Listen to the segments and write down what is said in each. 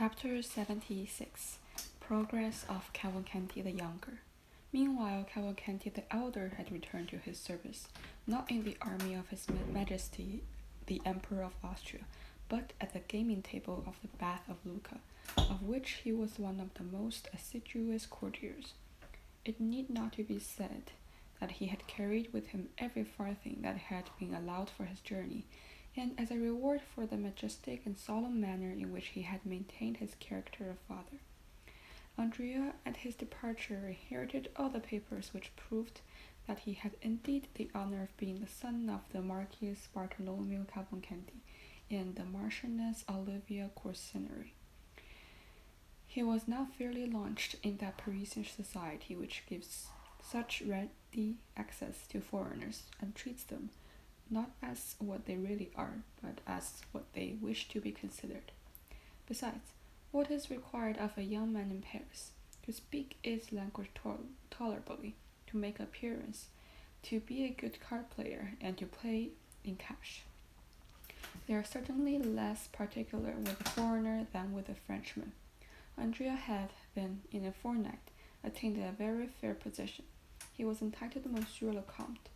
Chapter 76 Progress of Cavalcanti the Younger. Meanwhile, Cavalcanti the Elder had returned to his service, not in the army of His Majesty the Emperor of Austria, but at the gaming table of the Bath of Lucca, of which he was one of the most assiduous courtiers. It need not to be said that he had carried with him every farthing that had been allowed for his journey, and as a reward for the majestic and solemn manner in which he had maintained his character of father. Andrea, at his departure, inherited all the papers which proved that he had indeed the honor of being the son of the Marquis Bartolomeo Cavalcanti and the Marchioness Olivia Corsinari. He was now fairly launched in that Parisian society which gives such ready access to foreigners and treats them not as what they really are, but as what they wish to be considered. Besides, what is required of a young man in Paris? To speak its language tolerably, to make appearance, to be a good card player, and to play in cash. They are certainly less particular with a foreigner than with a Frenchman. Andrea had, then, in a fortnight, attained a very fair position. He was entitled Monsieur le Comte.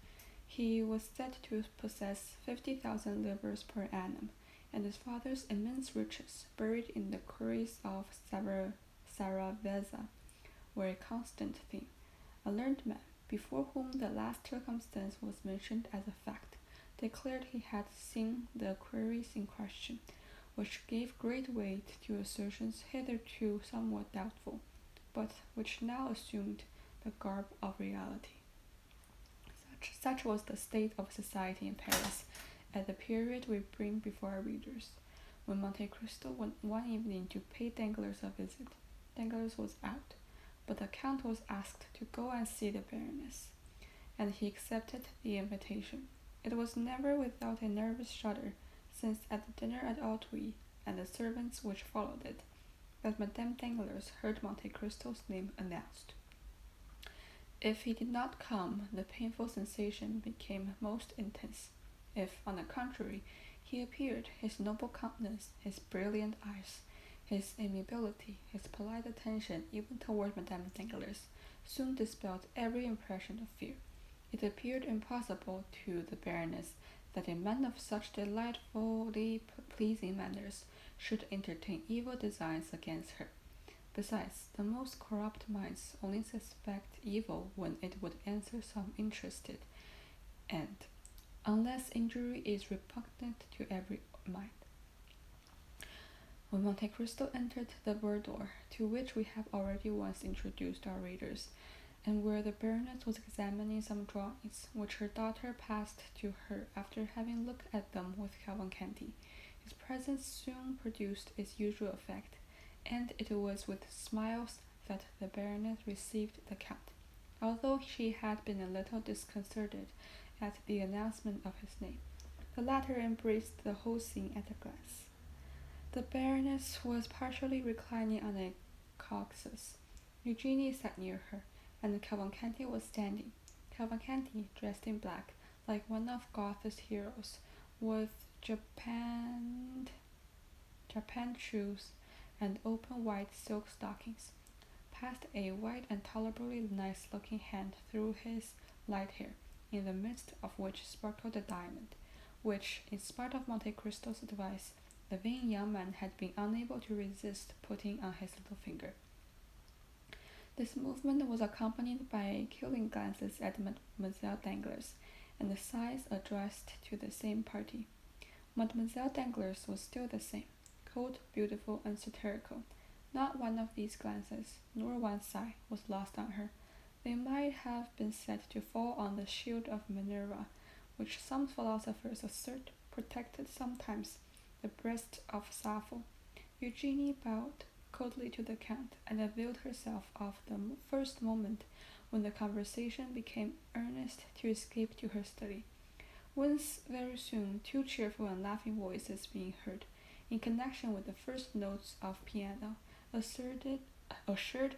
He was said to possess 50,000 livres per annum, and his father's immense riches, buried in the quarries of Saravezza, were a constant theme. A learned man, before whom the last circumstance was mentioned as a fact, declared he had seen the quarries in question, which gave great weight to assertions hitherto somewhat doubtful, but which now assumed the garb of reality. Such was the state of society in Paris at the period we bring before our readers. When Monte Cristo went one evening to pay Danglars a visit, Danglars was out, but the Count was asked to go and see the Baroness, and he accepted the invitation. It was never without a nervous shudder, since at the dinner at Auteuil, and the servants which followed it, that Madame Danglars heard Monte Cristo's name announced. If he did not come, the painful sensation became most intense. If, on the contrary, he appeared, his noble countenance, his brilliant eyes, his amiability, his polite attention even toward Madame Danglars, soon dispelled every impression of fear. It appeared impossible to the Baroness that a man of such delightfully pleasing manners should entertain evil designs against her. Besides, the most corrupt minds only suspect evil when it would answer some interested end, unless injury is repugnant to every mind. When Monte Cristo entered the boudoir, to which we have already once introduced our readers, and where the Baroness was examining some drawings which her daughter passed to her after having looked at them with Cavalcanti, his presence soon produced its usual effect, and it was with smiles that the Baroness received the Count, although she had been a little disconcerted at the announcement of his name. The latter embraced the whole scene at a glance. The Baroness was partially reclining on a caucasus. Eugenie sat near her, and Cavalcanti was standing. Cavalcanti, dressed in black, like one of Goethe's heroes, with japanned shoes and open white silk stockings, passed a white and tolerably nice-looking hand through his light hair, in the midst of which sparkled a diamond, which, in spite of Monte Cristo's advice, the vain young man had been unable to resist putting on his little finger. This movement was accompanied by killing glances at Mademoiselle Danglars, and the sighs addressed to the same party. Mademoiselle Danglars was still the same, cold, beautiful, and satirical. Not one of these glances, nor one sigh, was lost on her. They might have been said to fall on the shield of Minerva, which some philosophers assert protected sometimes the breast of Sappho. Eugenie bowed coldly to the Count, and availed herself of the first moment when the conversation became earnest to escape to her study, whence very soon two cheerful and laughing voices being heard, in connection with the first notes of piano, assured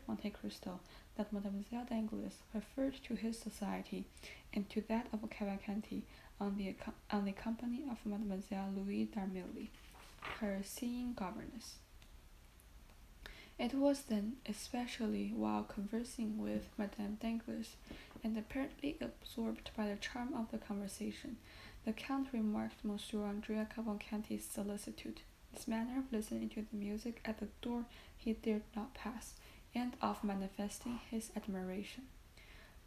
Monte Cristo that Mademoiselle Danglars preferred to his society and to that of Cavalcanti on the company of Mademoiselle Louise d'Armilly, her seeing governess. It was then, especially while conversing with Madame Danglars, and apparently absorbed by the charm of the conversation, the Count remarked Monsieur Andrea Cavalcanti's solicitude, his manner of listening to the music at the door he dared not pass, and of manifesting his admiration.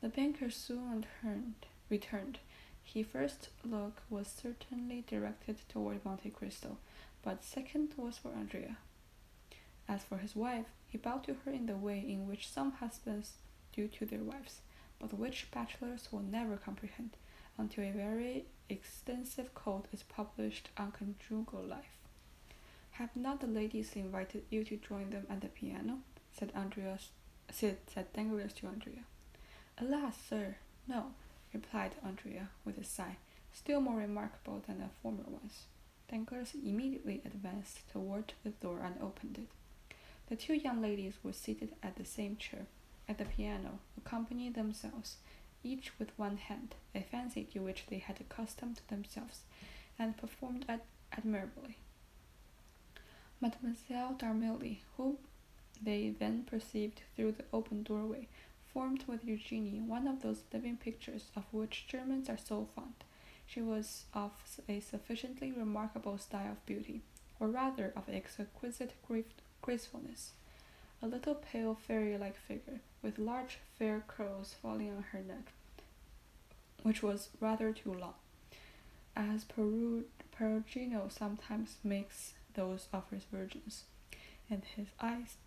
The banker soon returned. His first look was certainly directed toward Monte Cristo, but second was for Andrea. As for his wife, he bowed to her in the way in which some husbands do to their wives, but which bachelors will never comprehend until a very extensive code is published on conjugal life. "Have not the ladies invited you to join them at the piano?" said Danglars to Andrea. "Alas, sir, no," replied Andrea with a sigh, still more remarkable than the former ones. Danglars immediately advanced toward the door and opened it. The two young ladies were seated at the same chair, at the piano, accompanying themselves, each with one hand, a fancy to which they had accustomed themselves, and performed admirably. Mademoiselle d'Armilly, whom they then perceived through the open doorway, formed with Eugenie one of those living pictures of which Germans are so fond. She was of a sufficiently remarkable style of beauty, or rather of exquisite gracefulness. A little pale fairy-like figure, with large fair curls falling on her neck, which was rather too long, as Perugino sometimes makes those of his virgins, and his eyes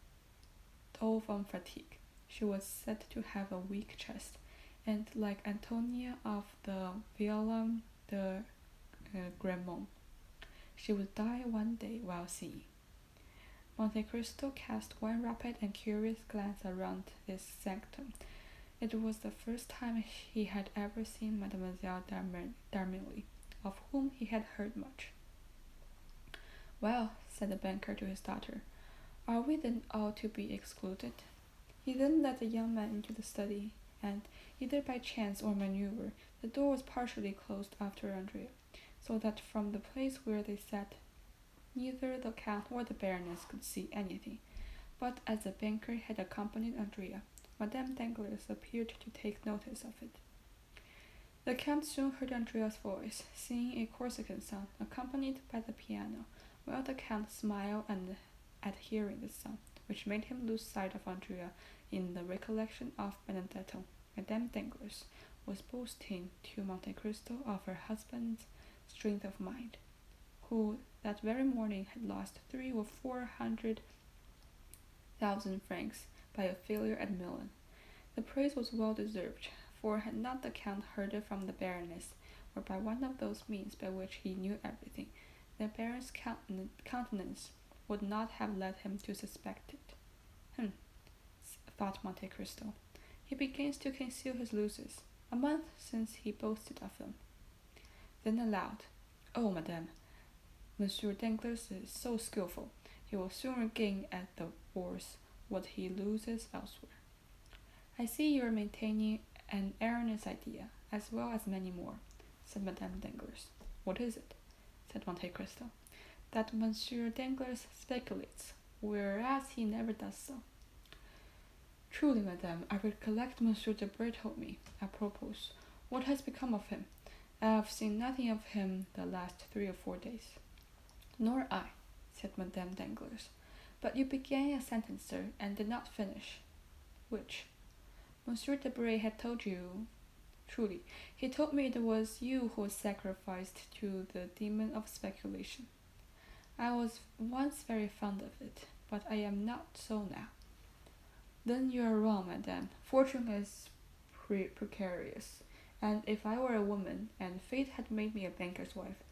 dull from fatigue. She was said to have a weak chest, and like Antonia of the Viola de Gramont, she would die one day while singing. Monte Cristo cast one rapid and curious glance around this sanctum. It was the first time he had ever seen Mademoiselle d'Armilly, of whom he had heard much. "Well," said the banker to his daughter, "are we then all to be excluded?" He then led the young man into the study, and, either by chance or maneuver, the door was partially closed after Andrea, so that from the place where they sat neither the Count or the Baroness could see anything. But as the banker had accompanied Andrea, Madame Danglars appeared to take notice of it. The Count soon heard Andrea's voice, singing a Corsican song, accompanied by the piano, while the Count smiled at hearing the song, which made him lose sight of Andrea in the recollection of Benedetto. Madame Danglars was boasting to Monte Cristo of her husband's strength of mind, who that very morning had lost 300,000 or 400,000 francs by a failure at Milan. The praise was well deserved, for had not the Count heard it from the Baroness, or by one of those means by which he knew everything, the Baron's countenance would not have led him to suspect it. Thought Monte Cristo. He begins to conceal his losses. A month since he boasted of them. Then aloud, "Oh, madame, Monsieur Danglars is so skilful, he will soon regain at the wars what he loses elsewhere." "I see you are maintaining an erroneous idea, as well as many more," said Madame Danglars. "What is it?" said Monte Cristo. "That Monsieur Danglars speculates, whereas he never does so." "Truly, madame, I recollect Monsieur Debray told me, apropos, what has become of him. I have seen nothing of him the last 3 or 4 days." "Nor I," said Madame Danglars. "But you began a sentence, sir, and did not finish." "Which?" "Monsieur Debray had told you—" "Truly, he told me it was you who was sacrificed to the demon of speculation. I was once very fond of it, but I am not so now." "Then you are wrong, madame. Fortune is precarious, and if I were a woman, and fate had made me a banker's wife,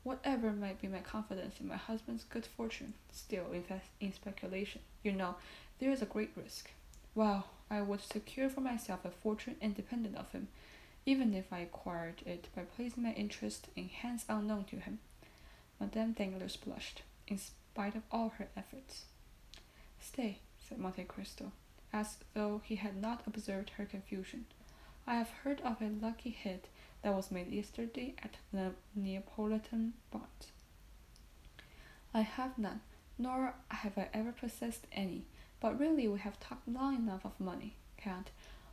whatever might be my confidence in my husband's good fortune, still, in speculation, you know, there is a great risk. While I would secure for myself a fortune independent of him, even if I acquired it by placing my interest in hands unknown to him." Madame Danglars blushed, in spite of all her efforts. "Stay," said Monte Cristo, as though he had not observed her confusion. "I have heard of a lucky hit that was made yesterday at the Neapolitan bonds." "I have none, nor have I ever possessed any, But really we have talked long enough of money, Count.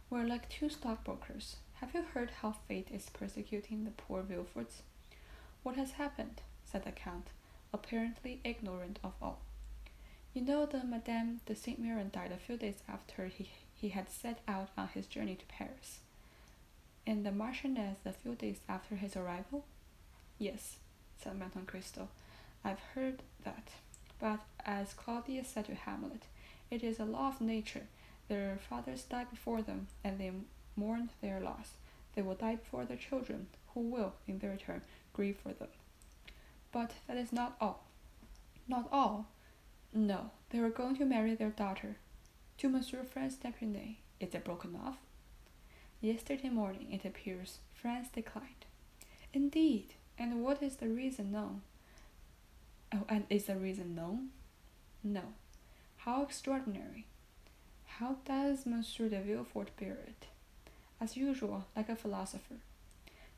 We're like two stockbrokers. Have you heard how fate is persecuting the poor Villeforts? What has happened? Said the Count, apparently ignorant of all. You know that Madame de Saint Méran died a few days after he had set out on his journey to Paris, and the Marchioness a few days after his arrival? Yes, said Monte Cristo, I've heard that. But as Claudius said to Hamlet, it is a law of nature. Their fathers die before them, and they mourn their loss. They will die before their children, who will, in their turn, grieve for them. But that is not all. Not all? No, they were going to marry their daughter to Monsieur Franz d'Épinay. Is it broken off? Yesterday morning, it appears, France declined. Indeed, and what is the reason known? Oh, and is the reason known? No. How extraordinary. How does Monsieur de Villefort bear it? As usual, like a philosopher.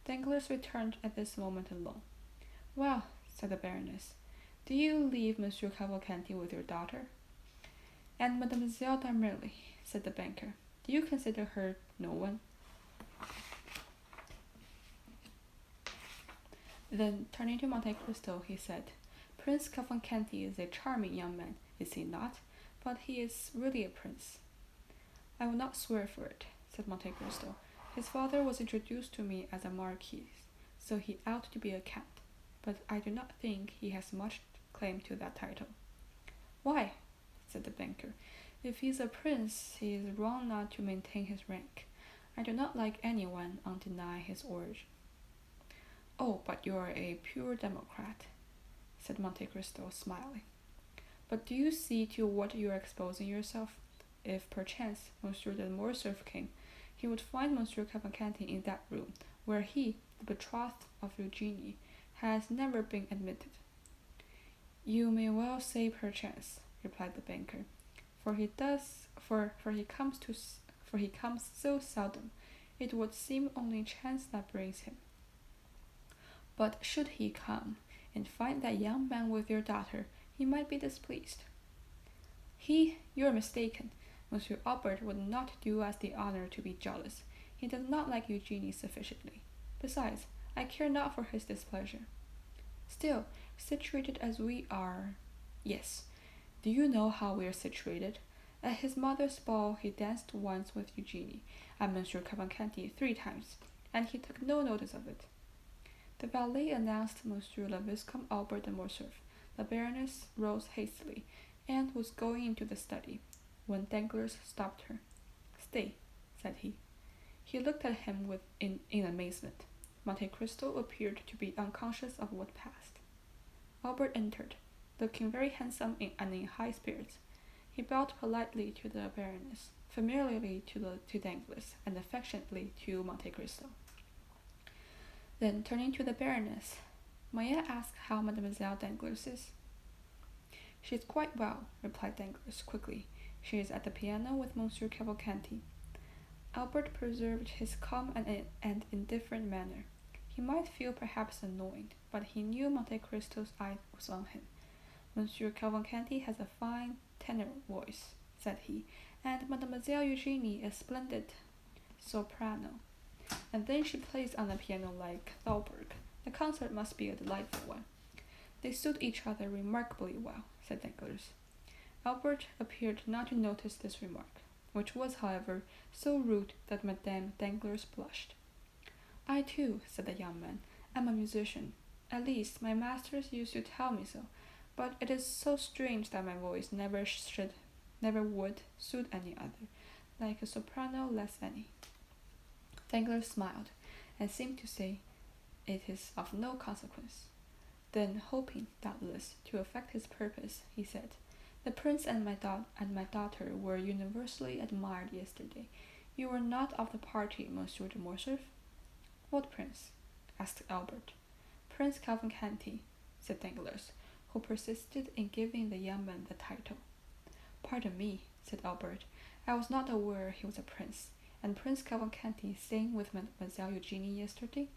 Danglars returned at this moment alone. Well, said the Baroness, do you leave Monsieur Cavalcanti with your daughter? And Mademoiselle d'Armilly, said the banker, do you consider her no one? Then, turning to Monte Cristo, he said, Prince Cavalcanti is a charming young man, is he not? But he is really a prince. I will not swear for it, said Monte Cristo. His father was introduced to me as a marquis, so he ought to be a count, but I do not think he has much claim to that title. Why? Said the banker. If he is a prince, he is wrong not to maintain his rank. I do not like anyone undeny his origin. Oh, but you are a pure democrat, said Monte Cristo, smiling. But do you see to what you are exposing yourself? If perchance Monsieur de Morcerf came, he would find Monsieur Cavalcanti in that room, where he, the betrothed of Eugenie, has never been admitted. You may well say perchance, replied the banker, for he comes so seldom, it would seem only chance that brings him. But should he come, and find that young man with your daughter, he might be displeased. You are mistaken. Monsieur Albert would not do us the honor to be jealous. He does not like Eugenie sufficiently. Besides, I care not for his displeasure. Still, situated as we are... Yes, do you know how we are situated? At his mother's ball he danced once with Eugenie, and Monsieur Cavalcanti 3 times, and he took no notice of it. The valet announced Monsieur le Viscount Albert de Morcerf. The Baroness rose hastily, and was going into the study, when Danglars stopped her. Stay, said he. He looked at him in amazement. Monte Cristo appeared to be unconscious of what passed. Albert entered, looking very handsome and in high spirits. He bowed politely to the Baroness, familiarly to Danglars, and affectionately to Monte Cristo. Then, turning to the Baroness, may I ask how Mademoiselle Danglars is? She is quite well, replied Danglars quickly. She is at the piano with Monsieur Cavalcanti. Albert preserved his calm and indifferent manner. He might feel perhaps annoyed, but he knew Monte Cristo's eye was on him. Monsieur Cavalcanti has a fine tenor voice, said he, and Mademoiselle Eugenie a splendid soprano. And then she plays on the piano like Thalberg. The concert must be a delightful one. They suit each other remarkably well, said Danglars. Albert appeared not to notice this remark, which was, however, so rude that Madame Danglars blushed. I too, said the young man, am a musician. At least, my masters used to tell me so, but it is so strange that my voice never would suit any other, like a soprano less any. Danglars smiled, and seemed to say, it is of no consequence. Then, hoping, doubtless, to effect his purpose, he said, the prince and my daughter were universally admired yesterday. You were not of the party, Monsieur de Morcerf? What prince? Asked Albert. Prince Cavalcanti, said Danglars, who persisted in giving the young man the title. Pardon me, said Albert, I was not aware he was a prince, and Prince Cavalcanti sang with Mademoiselle Eugenie yesterday.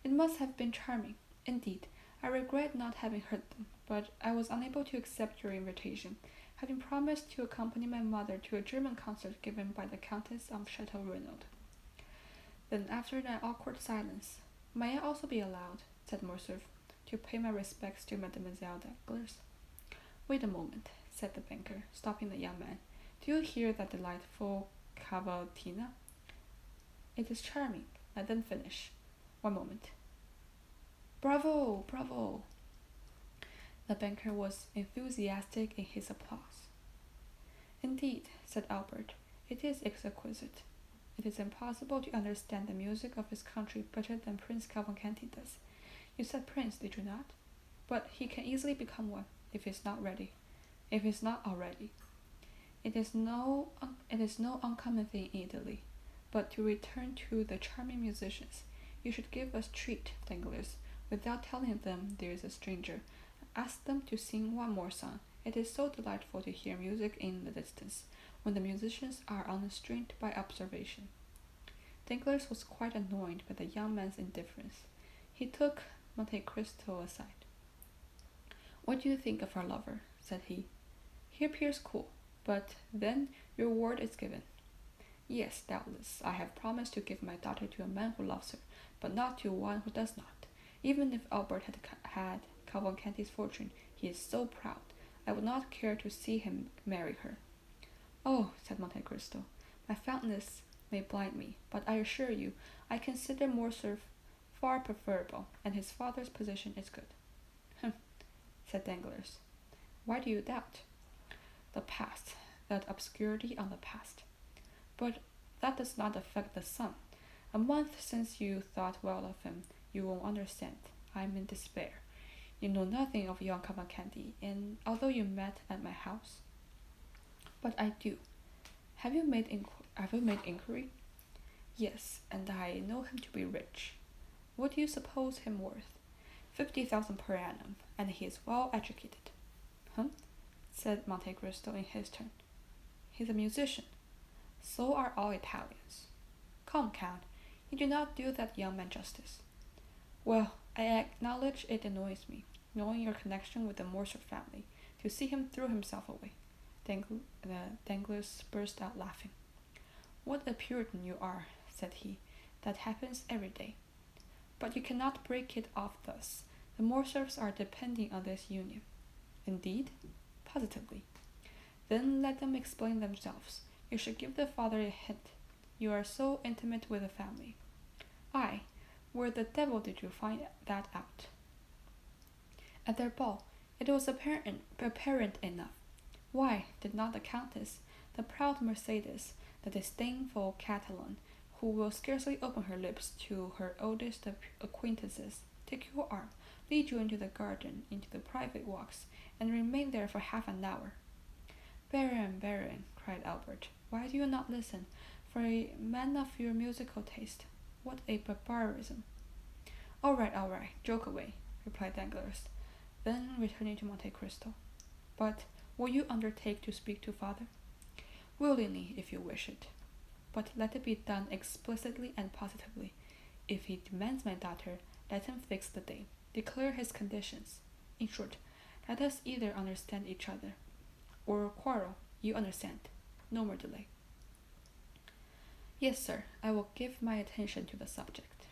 It must have been charming. Indeed, I regret not having heard them, but I was unable to accept your invitation. having promised to accompany my mother to a German concert given by the Countess of Chateau Renaud. Then, after an awkward silence, "May I also be allowed," said Morcerf, "to pay my respects to Mademoiselle Danglars?" "Wait a moment," said the banker, stopping the young man. "Do you hear that delightful cavatina? It is charming. Let them finish. One moment. Bravo! Bravo!" The banker was enthusiastic in his applause. "Indeed," said Albert, "it is exquisite. It is impossible to understand the music of his country better than Prince Cavalcanti does. You said prince, did you not? But he can easily become one, if he is not already. It is no uncommon thing in Italy. But to return to the charming musicians, you should give us treat, Danglars, without telling them there is a stranger. Ask them to sing one more song. It is so delightful to hear music in the distance, when the musicians are unrestrained by observation." Danglars was quite annoyed by the young man's indifference. He took Monte Cristo aside. "What do you think of our lover?" said he. "He appears cool, but then your word is given." "Yes, doubtless. I have promised to give my daughter to a man who loves her, but not to one who does not. Even if Albert had Cavalcanti's fortune, he is so proud, I would not care to see him marry her." "Oh," said Monte Cristo, "my fondness may blind me, but I assure you I consider Morcerf far preferable, and his father's position is good." "Humph," said Danglars. "Why do you doubt?" "The past, that obscurity on the past. But that does not affect the son. A month since you thought well of him. You won't understand. I am in despair. You know nothing of young Cavalcanti, and although you met at my house—" "But I do. Have you made inquiry?" "Yes, and I know him to be rich." "What do you suppose him worth?" 50,000 per annum, and he is well educated." "Hum," said Monte Cristo in his turn. "He's a musician." "So are all Italians." "Come, Count, you do not do that young man justice." "Well, I acknowledge it annoys me, knowing your connection with the Morcerf family, to see him throw himself away." Danglars burst out laughing. "What a Puritan you are," said he. "That happens every day. But you cannot break it off thus. The Morcerfs are depending on this union." "Indeed?" "Positively." "Then let them explain themselves. You should give the father a hint. You are so intimate with the family." "I? Where the devil did you find that out?" "At their ball. It was apparent enough. Why did not the Countess, the proud Mercedes, the disdainful Catalan, who will scarcely open her lips to her oldest acquaintances, take your arm, lead you into the garden, into the private walks, and remain there for half an hour?" "Baron, Baron," cried Albert, "why do you not listen? For a man of your musical taste, what a barbarism!" All right, joke away," replied Danglars. Then, returning to Monte Cristo, "But will you undertake to speak to father?" "Willingly, if you wish it. But let it be done explicitly and positively. If he demands my daughter, let him fix the day, declare his conditions. In short, let us either understand each other, or quarrel. You understand. No more delay." "Yes, sir, I will give my attention to the subject."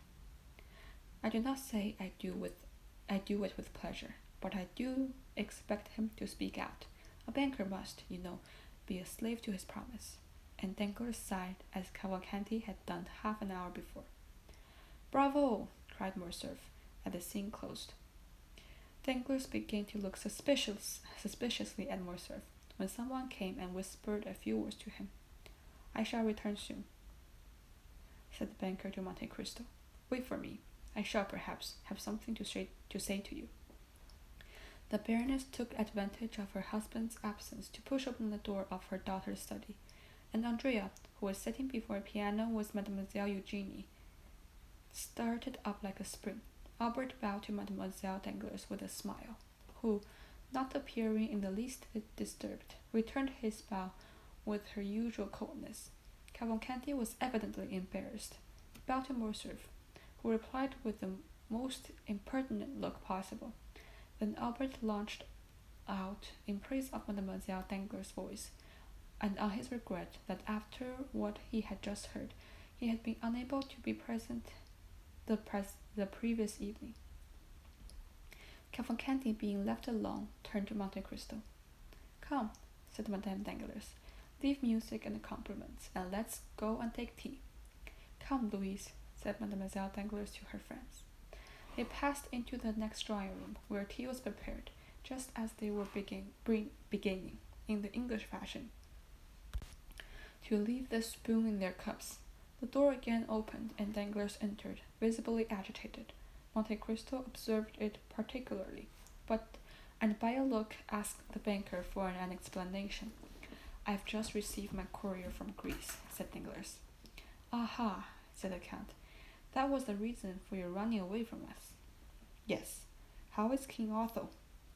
"I do not say I do it with pleasure, but I do expect him to speak out. A banker must, you know, be a slave to his promise." And Danglars sighed as Cavalcanti had done half an hour before. "Bravo!" cried Morcerf, as the scene closed. Danglars began to look suspiciously at Morcerf, when someone came and whispered a few words to him. "I shall return soon," said the banker to Monte Cristo. "Wait for me. I shall perhaps have something to say to you." The Baroness took advantage of her husband's absence to push open the door of her daughter's study, and Andrea, who was sitting before a piano with Mademoiselle Eugénie, started up like a spring. Albert bowed to Mademoiselle Danglars with a smile, who, not appearing in the least disturbed, returned his bow with her usual coldness. Cavalcanti was evidently embarrassed. He bowed to Morcerf, who replied with the most impertinent look possible. Then Albert launched out in praise of Mademoiselle Danglars' voice, and on his regret that after what he had just heard, he had been unable to be present the previous evening. Cavalcanti, being left alone, turned to Monte Cristo. "Come," said Madame Danglars, "leave music and compliments, and let's go and take tea." "Come, Louise," said Mademoiselle Danglars to her friends. They passed into the next drawing-room, where tea was prepared, just as they were beginning, in the English fashion, to leave the spoon in their cups. The door again opened, and Danglars entered, visibly agitated. Monte Cristo observed it particularly, and by a look asked the banker for an explanation. "I've just received my courier from Greece," said Danglars. "Aha," said the count, "that was the reason for your running away from us." "Yes. How is King Otho?"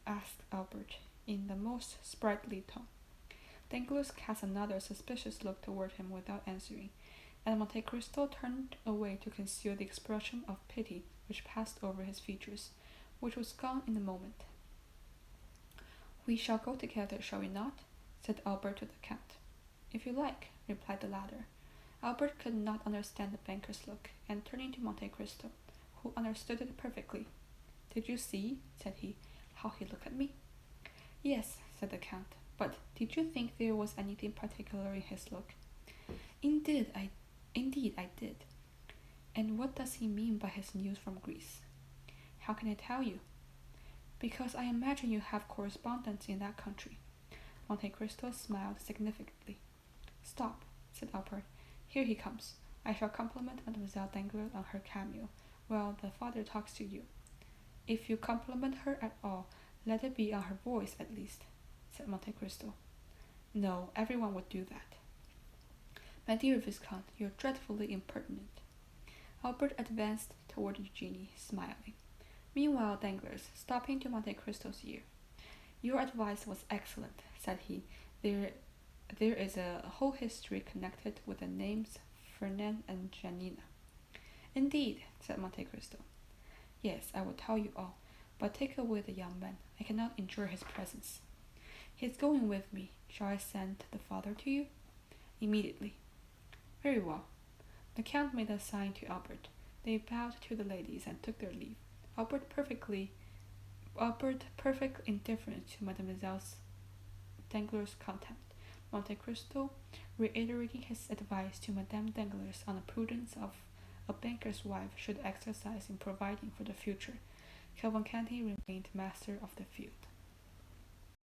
asked Albert, in the most sprightly tone. Danglars cast another suspicious look toward him without answering, and Monte Cristo turned away to conceal the expression of pity which passed over his features, which was gone in a moment. "We shall go together, shall we not?" said Albert to the count. "If you like," replied the latter. Albert could not understand the banker's look, and turning to Monte Cristo, who understood it perfectly. "Did you see," said he, "how he looked at me?" "Yes," said the count, "but did you think there was anything particular in his look?" Indeed I did." "And what does he mean by his news from Greece?" "How can I tell you?" "Because I imagine you have correspondents in that country." Monte Cristo smiled significantly. "Stop," said Albert. "Here he comes. I shall compliment Mademoiselle Danglars on her cameo, while the father talks to you." "If you compliment her at all, let it be on her voice at least," said Monte Cristo. "No, everyone would do that." "My dear Viscount, you are dreadfully impertinent." Albert advanced toward Eugenie, smiling. Meanwhile Danglars, stopping to Monte Cristo's ear. "Your advice was excellent," said he. There is a whole history connected with the names Fernand and Janina." "Indeed," said Monte Cristo. "Yes, I will tell you all, but take away the young man. I cannot endure his presence." "He is going with me. Shall I send the father to you?" "Immediately." "Very well." The count made a sign to Albert. They bowed to the ladies and took their leave. Albert perfect indifference to Mademoiselle Danglars' contempt. Monte Cristo reiterating his advice to Madame Danglars on the prudence of a banker's wife should exercise in providing for the future. Cavalcanti remained master of the field.